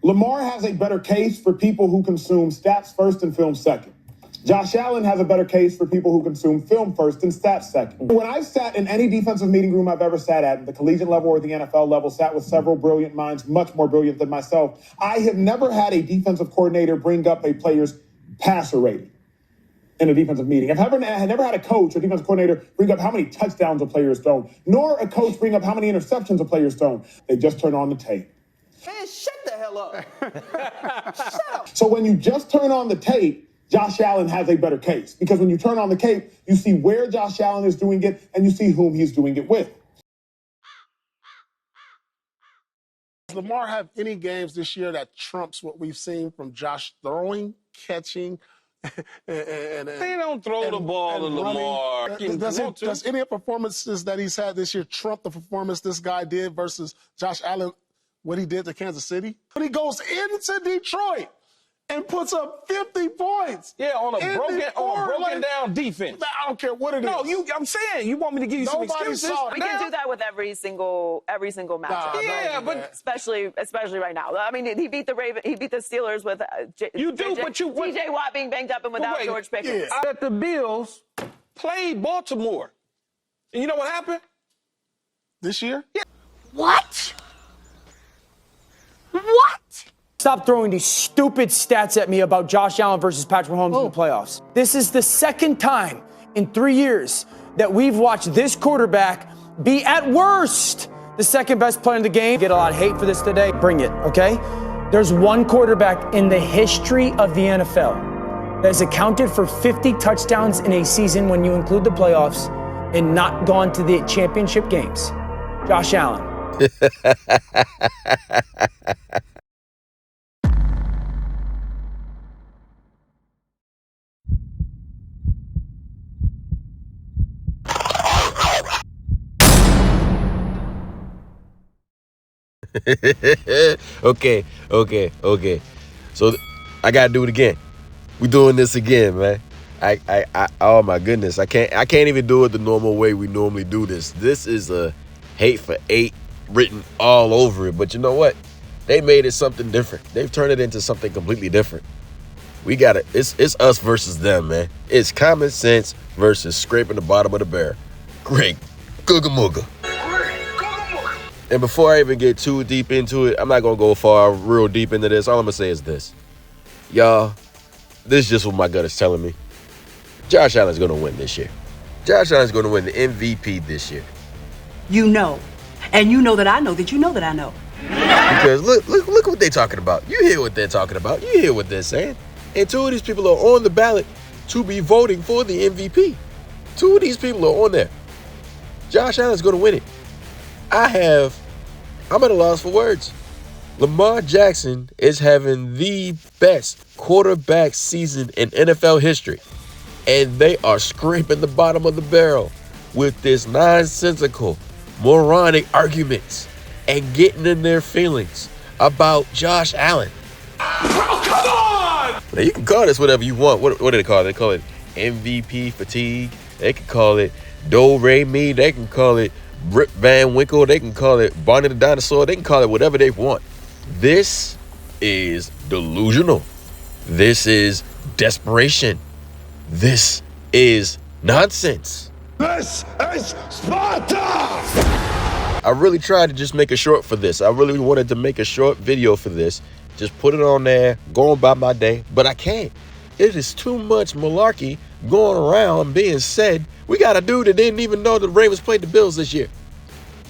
Lamar has a better case for people who consume stats first and film second. Josh Allen has a better case for people who consume film first and stats second. When I've sat in any defensive meeting room I've ever sat at the collegiate level or the NFL level, sat with several brilliant minds, much more brilliant than myself, I have never had a defensive coordinator bring up a player's passer rating in a defensive meeting. I've never had a coach or defensive coordinator bring up how many touchdowns a player has thrown, nor a coach bring up how many interceptions a player has thrown. They just turn on the tape. Man, shut the hell up. Shut up. So when you just turn on the tape, Josh Allen has a better case, because when you turn on the tape, you see where Josh Allen is doing it and you see whom he's doing it with. Does Lamar have any games this year that trumps what we've seen from Josh throwing, catching, and they don't throw the ball to Lamar. Does any of the performances that he's had this year trump the performance this guy did versus Josh Allen, what he did to Kansas City? But he goes into Detroit and puts up 50 points. Yeah, on a broken down defense. I don't care what it is. No, I'm saying, you want me to give you some excuses? We can do that with every single matchup. Yeah, but especially right now. I mean, he beat the Steelers with TJ Watt being banged up and without George Pickens. Yeah. I bet the Bills played Baltimore. And you know what happened? This year? Yeah. What? Stop throwing these stupid stats at me about Josh Allen versus Patrick Mahomes in the playoffs. This is the second time in 3 years that we've watched this quarterback be, at worst, the second best player in the game. Get a lot of hate for this today. Bring it, okay? There's one quarterback in the history of the NFL that has accounted for 50 touchdowns in a season when you include the playoffs and not gone to the championship games. Josh Allen. Okay. So I gotta do it again. We doing this again, man. Oh my goodness. I can't even do it the normal way we normally do this. This is a hate for 8 written all over it. But you know what? They made it something different. They've turned it into something completely different. We got it. It's us versus them, man. It's common sense versus scraping the bottom of the barrel. Great. Googa mooga. And before I even get too deep into it, I'm not going to go real deep into this. All I'm going to say is this. Y'all, this is just what my gut is telling me. Josh Allen's going to win this year. Josh Allen's going to win the MVP this year. You know. And you know that I know that you know that I know. Because look what they're talking about. You hear what they're talking about. You hear what they're saying. And 2 of these people are on the ballot to be voting for the MVP. 2 of these people are on there. Josh Allen's going to win it. I'm at a loss for words. Lamar Jackson is having the best quarterback season in NFL history. And they are scraping the bottom of the barrel with this nonsensical, moronic arguments and getting in their feelings about Josh Allen. Oh, come on! Now, you can call this whatever you want. What do they call it? They call it MVP fatigue. They can call it Do-Re-Mi. They can call it Rip Van Winkle. They can call it Barney the Dinosaur. They can call it whatever they want. This is delusional. This is desperation. This is nonsense. This is Sparta! I really tried to just make a short for this. I really wanted to make a short video for this. Just put it on there, going about my day. But I can't. It is too much malarkey going around being said. We got a dude that didn't even know the Ravens played the Bills this year.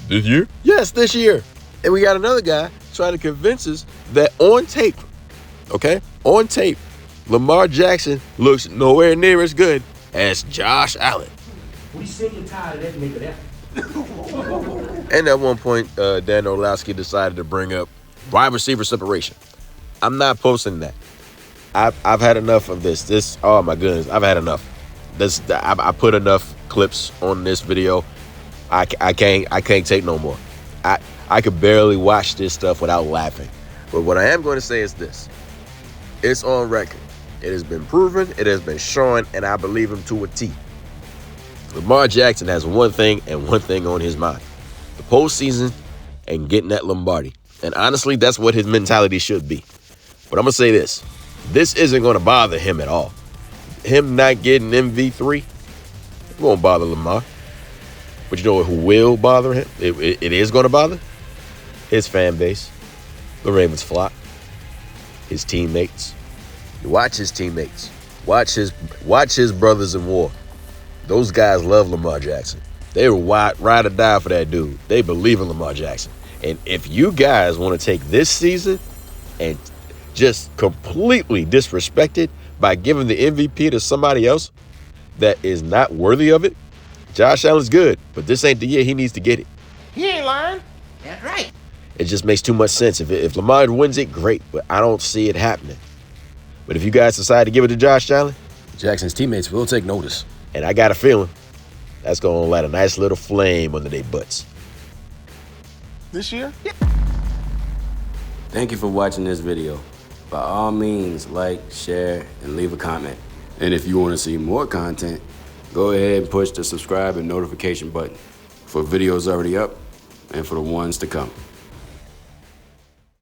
This year? Yes, this year. And we got another guy trying to convince us that on tape, Lamar Jackson looks nowhere near as good as Josh Allen. We sick and tired of that nigga there. And at one point, Dan Orlowski decided to bring up wide receiver separation. I'm not posting that. I've had enough of this. Oh my goodness, I've had enough. I put enough clips on this video. I can't take no more. I could barely watch this stuff without laughing. But what I am going to say is this. It's on record. It has been proven. It has been shown, and I believe him to a T. Lamar Jackson has one thing and one thing on his mind: the postseason and getting that Lombardi. And honestly, that's what his mentality should be. But I'm going to say this. This isn't going to bother him at all. Him not getting MV3, it won't bother Lamar. But you know who will bother him? It is going to bother his fan base, the Ravens flock, his teammates. You watch his teammates. Watch his brothers in war. Those guys love Lamar Jackson. They were ride or die for that dude. They believe in Lamar Jackson. And if you guys want to take this season and just completely disrespect it by giving the MVP to somebody else that is not worthy of it, Josh Allen's good, but this ain't the year he needs to get it. He ain't lying. That's right. It just makes too much sense. If Lamar wins it, great, but I don't see it happening. But if you guys decide to give it to Josh Allen, Jackson's teammates will take notice. And I got a feeling that's going to light a nice little flame under their butts. This year? Thank you for watching this video. By all means, like, share, and leave a comment. And if you want to see more content, go ahead and push the subscribe and notification button for videos already up and for the ones to come.